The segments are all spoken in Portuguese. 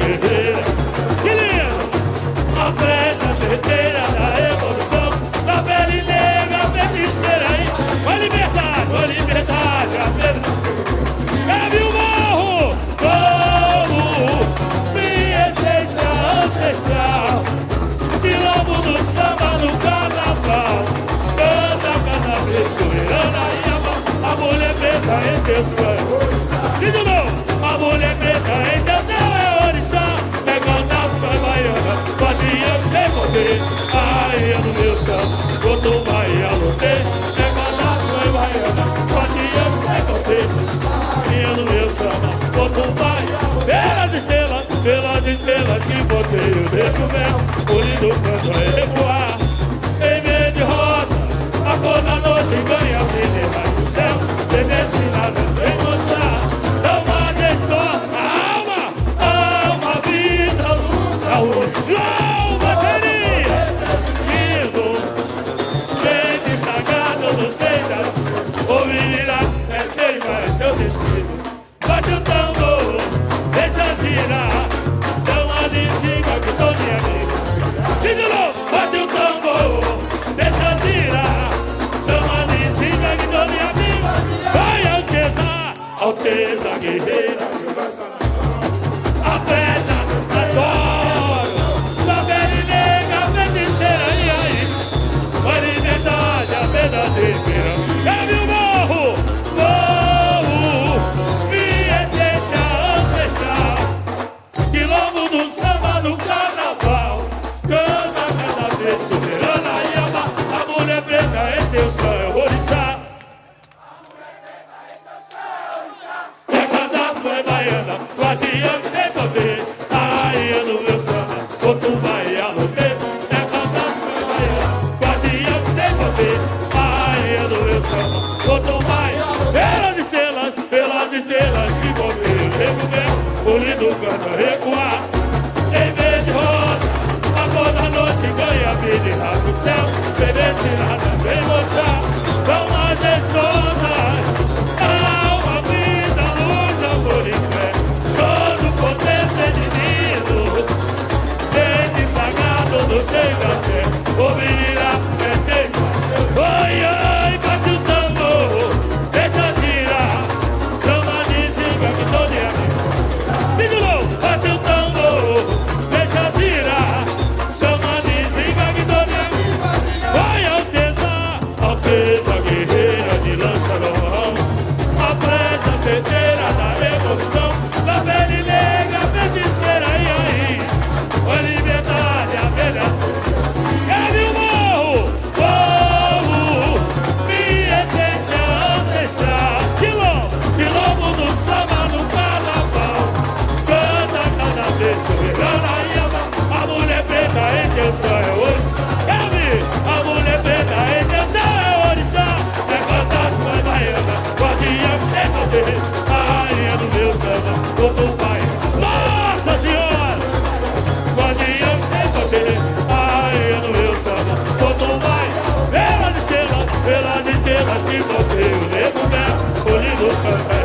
guerreira. Que lindo! A flecha certeira da revolução, da pele negra, feiticeira aí. Vai liberdade, a verdade. Cabe o morro, como minha essência ancestral. Quilombo do samba no carnaval, canta cada vez soberana e a mulher preta em teu sonho. E de novo, a mulher preta em teu céu é orixá. Pegando as pés baianas, guardiã tem poder. A rainha do meu samba, quanto vai a luter. Pegando as pés baianas, guardiã tem poder. Do meu samba, quanto vai pelas estrelas que botei o dedo meu, o lindo canto é recuar. Em vez de rosa, a cor da noite ganha brilho mais do céu, sem nada sem mostrar. Tão majestosa, alma, vida, luz, saúde, show, bateria, lindo, gente sagrado do seita, ouvirá, é seiva, é seu destino. Bate o tambor, deixa girar, chama de cima que tô de amigo. E de novo, bate o tambor, deixa girar, chama de cima que tô de amigo. Vai Alteza guerreira, a flecha adoro, da pele negra, feiticeira, e aí, a liberdade, a verdadeira. É meu morro, Quilombo do samba no carnaval, canta cada vez soberana e ama. A mulher preta é teu sonho, orixá. É cadastro, é baiana, guardiã tem poder. A rainha do meu samba, quanto vai a luter. É cadastro, é baiana, guardiã tem poder. A rainha do meu samba, quanto vai pelas estrelas que comer o nego meu. O lindo canta recuar. Em vez de rosa, a cor da noite ganha brilho e rasga o céu. Predestinada vem mostrar, tão majestosa. Alma, vida, luz, amor e fé. Todo poder feminino, desde sagrado do seio da fé. Ouvirá, é sempre. Oi, oi, bate o tambor, deixa girar, chama de zinga que tô de amigo. Bate o tambor, deixa girar, chama de zinga que tô de amigo. Vai Alteza guerreira de lança no ramo, a flecha certeira da revolução, da pele negra, feiticeira, e aí, a liberdade, a verdade. Quero o morro, minha essência ancestral. Quilombo do samba no carnaval, canta cada vez soberana e ama. A mulher preta em teu sonho é orixá. A mulher preta em teu sonho é orixá. É fantasma, é baiana, guardiã tem poder. A rainha do meu samba, quanto vai. Nossa Senhora! Guardiã tem poder. A rainha do meu samba, quanto vai. Pelas estrelas que botei o nego meu, o lindo canta.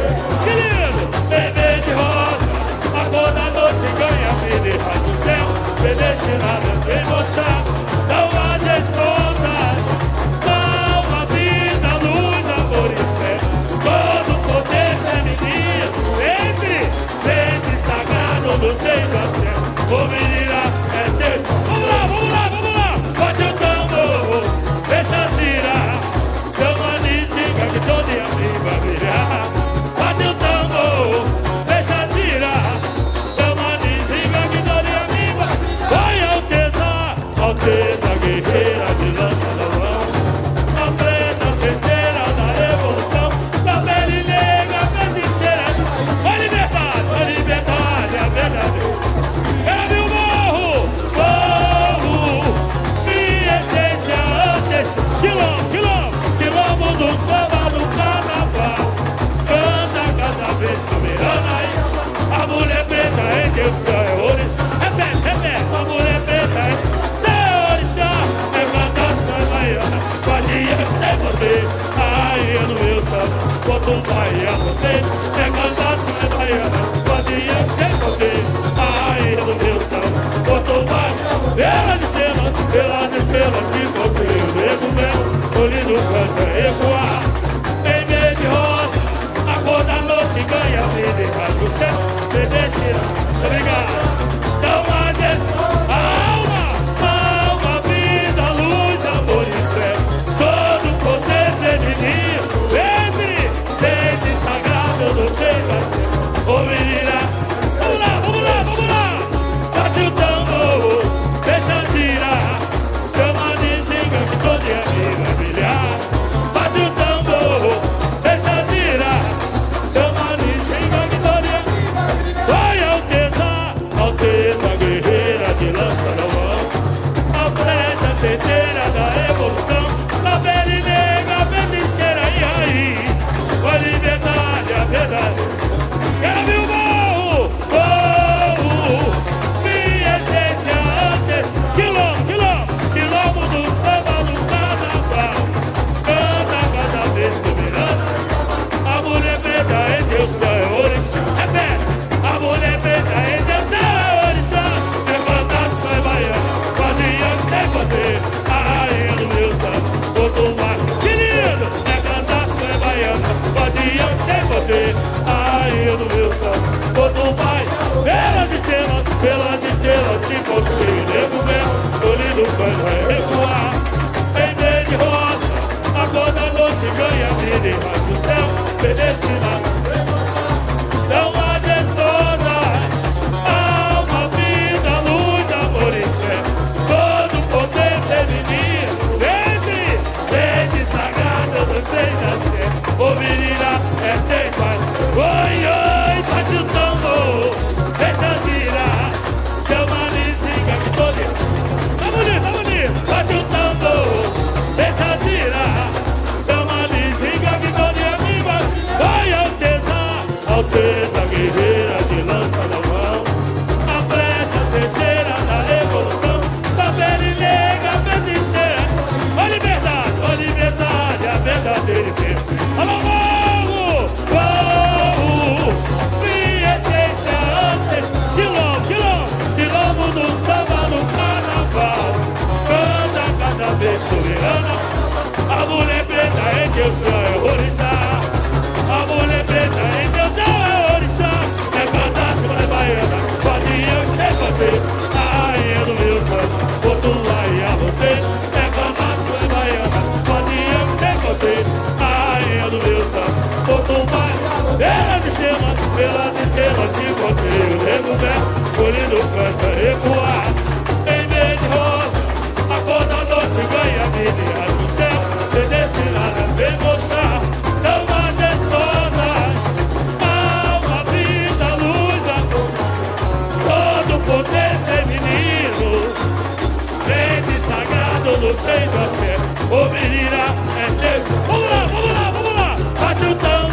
Que lindo! Bebê de rosa, a cor da noite ganha vida e faz o céu. Predestinada sem mostrar, tão majestosas. Alma, vida, luz, amor e fé. Todo poder feminino, entre sagrado do seio da céu. O menina é ser. Vamos lá! Bate o tambor, deixa girar, chama de zinga que tô de amigo a brilhar. Bate o tambor, deixa girar, chama de zinga que tô de amigo. Vai Alteza guerreira de lança no ramo, a flecha certeira da revolução, da pele negra, feiticeira. A liberdade, a verdadeira. É meu morro, pelas estrelas que contei o nego meu, o lindo canta ecoar. Em vez de rosa, a cor da noite ganha vida e vai pro céu. Obedece, obrigado. Então a alma, vida, luz, amor e fé. Todo o poder feminino, entre, desde sagrado do céu. Ô menina, vamos lá, vamos lá, vamos lá. Bate o tambor, deixa girar. Chama de zinga que toda amiga brilhar. Bate o tambor, deixa girar. Chama de zinga que toda amiga brilhar. Vai Alteza guerreira de lança na mão. A flecha certeira da evolução. A pele negra, feiticeira e raiz. Com a liberdade, a verdade. Quero ver o morro, minha essência antes. Quilombo do samba do carnaval. Canta cada vez soberana. A mulher preta é Deus, é orixá. Repete, a mulher preta é Deus, é orixá. É fantástico, é baiano, guardião tem poder. A rainha do meu samba, botou mais. Que lindo, é fantástico, é baiano, guardião tem poder. Do meu samba, todo pai, pelas estrelas se construiu o nego meu, o lindo cano vai recuar. Em vez de rosa, a cor da noite ganha vida e vai pro céu, medicina tão majestosa. Alma, vida, luz, amor e fé, todo poder feminino, desde sagrado do seis a ser. Ô menina, é sem paz. Oi, bate o tambor, deixa girar. Chama de zinga que todo. Tá bonito, bate o tambor, deixa girar. Chama de zinga que todo amigo. Vai Alteza guerreira de lança na mão. A flecha certeira da evolução. Da pele negra, feiticeira. Ó liberdade, a verdadeira e alô, morro, minha essência antes. Quilombo do samba no carnaval. Canta cada vez soberana. A mulher preta é Deus, é orixá. A mulher preta é Deus, é orixá. É fantástico, é baiana, guardião tem poder. A rainha do meu samba, botou lá e a você. É fantástico, é baiana, guardião tem poder. A rainha do meu samba, botou lá. Pelas estrelas que encontrei o nego velho, o lindo canta ecoar. Em vez de rosa, a cor da noite ganha vida e ar do céu. Predestinada vem mostrar, tão majestosa. Alma, vida, luz, amor, todo poder feminino, desde sagrado do seio da fé. Ô menina, é sempre. Vamos lá, bate o tambor.